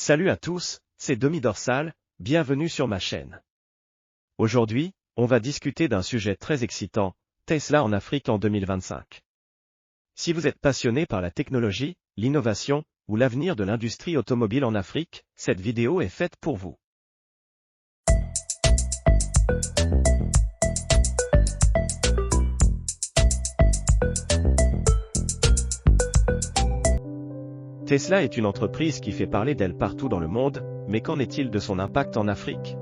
Salut à tous, c'est Demi Dorsal, bienvenue sur ma chaîne. Aujourd'hui, on va discuter d'un sujet très excitant, Tesla en Afrique en 2025. Si vous êtes passionné par la technologie, l'innovation, ou l'avenir de l'industrie automobile en Afrique, cette vidéo est faite pour vous. Tesla est une entreprise qui fait parler d'elle partout dans le monde, mais qu'en est-il de son impact en Afrique?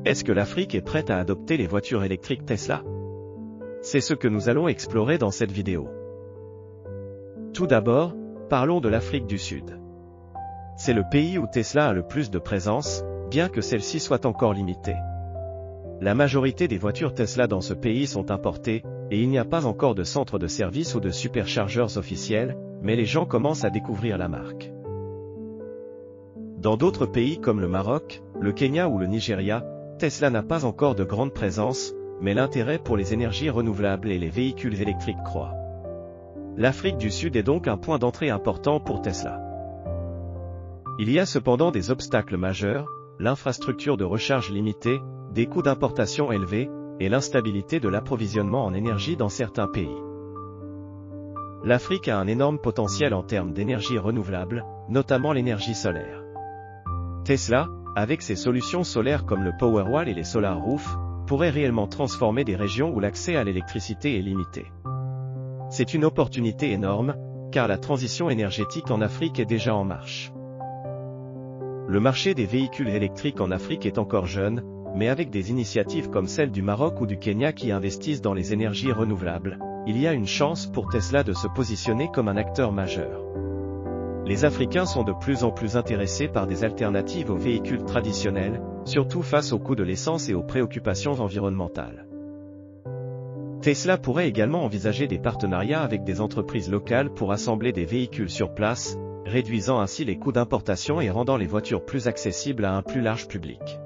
Est-ce que l'Afrique est prête à adopter les voitures électriques Tesla? C'est ce que nous allons explorer dans cette vidéo. Tout d'abord, parlons de l'Afrique du Sud. C'est le pays où Tesla a le plus de présence, bien que celle-ci soit encore limitée. La majorité des voitures Tesla dans ce pays sont importées, et il n'y a pas encore de centre de service ou de superchargeurs officiels, mais les gens commencent à découvrir la marque. Dans d'autres pays comme le Maroc, le Kenya ou le Nigeria, Tesla n'a pas encore de grande présence, mais l'intérêt pour les énergies renouvelables et les véhicules électriques croît. L'Afrique du Sud est donc un point d'entrée important pour Tesla. Il y a cependant des obstacles majeurs, l'infrastructure de recharge limitée, des coûts d'importation élevés, et l'instabilité de l'approvisionnement en énergie dans certains pays. L'Afrique a un énorme potentiel en termes d'énergie renouvelable, notamment l'énergie solaire. Tesla, avec ses solutions solaires comme le Powerwall et les Solar Roof, pourrait réellement transformer des régions où l'accès à l'électricité est limité. C'est une opportunité énorme, car la transition énergétique en Afrique est déjà en marche. Le marché des véhicules électriques en Afrique est encore jeune, mais avec des initiatives comme celle du Maroc ou du Kenya qui investissent dans les énergies renouvelables, il y a une chance pour Tesla de se positionner comme un acteur majeur. Les Africains sont de plus en plus intéressés par des alternatives aux véhicules traditionnels, surtout face au coût de l'essence et aux préoccupations environnementales. Tesla pourrait également envisager des partenariats avec des entreprises locales pour assembler des véhicules sur place, réduisant ainsi les coûts d'importation et rendant les voitures plus accessibles à un plus large public.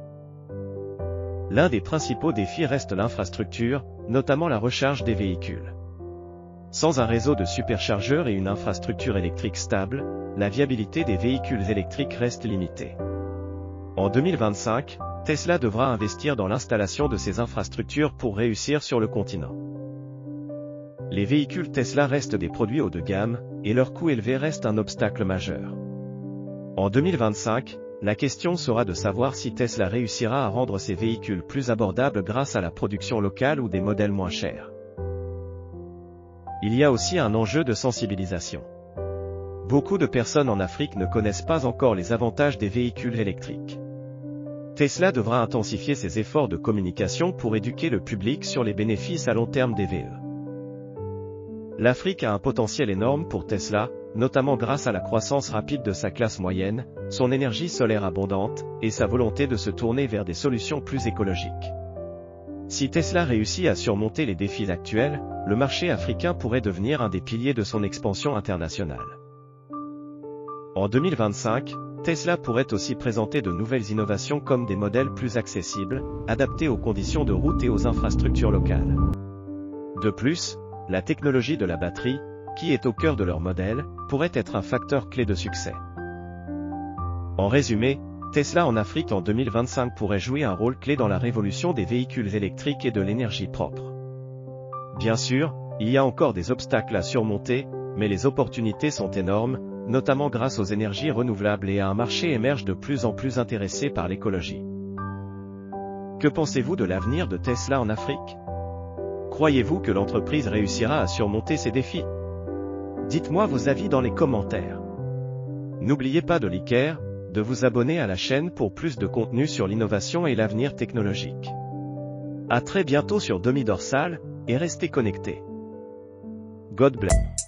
L'un des principaux défis reste l'infrastructure, notamment la recharge des véhicules. Sans un réseau de superchargeurs et une infrastructure électrique stable, la viabilité des véhicules électriques reste limitée. En 2025, Tesla devra investir dans l'installation de ces infrastructures pour réussir sur le continent. Les véhicules Tesla restent des produits haut de gamme, et leur coût élevé reste un obstacle majeur. En 2025, la question sera de savoir si Tesla réussira à rendre ses véhicules plus abordables grâce à la production locale ou des modèles moins chers. Il y a aussi un enjeu de sensibilisation. Beaucoup de personnes en Afrique ne connaissent pas encore les avantages des véhicules électriques. Tesla devra intensifier ses efforts de communication pour éduquer le public sur les bénéfices à long terme des VE. L'Afrique a un potentiel énorme pour Tesla, notamment grâce à la croissance rapide de sa classe moyenne, son énergie solaire abondante, et sa volonté de se tourner vers des solutions plus écologiques. Si Tesla réussit à surmonter les défis actuels, le marché africain pourrait devenir un des piliers de son expansion internationale. En 2025, Tesla pourrait aussi présenter de nouvelles innovations comme des modèles plus accessibles, adaptés aux conditions de route et aux infrastructures locales. De plus, la technologie de la batterie, qui est au cœur de leur modèle, pourrait être un facteur clé de succès. En résumé, Tesla en Afrique en 2025 pourrait jouer un rôle clé dans la révolution des véhicules électriques et de l'énergie propre. Bien sûr, il y a encore des obstacles à surmonter, mais les opportunités sont énormes, notamment grâce aux énergies renouvelables et à un marché émerge de plus en plus intéressé par l'écologie. Que pensez-vous de l'avenir de Tesla en Afrique? Croyez-vous que l'entreprise réussira à surmonter ces défis? Dites-moi vos avis dans les commentaires. N'oubliez pas de liker, de vous abonner à la chaîne pour plus de contenu sur l'innovation et l'avenir technologique. À très bientôt sur Demi Dorsal, et restez connectés. God bless.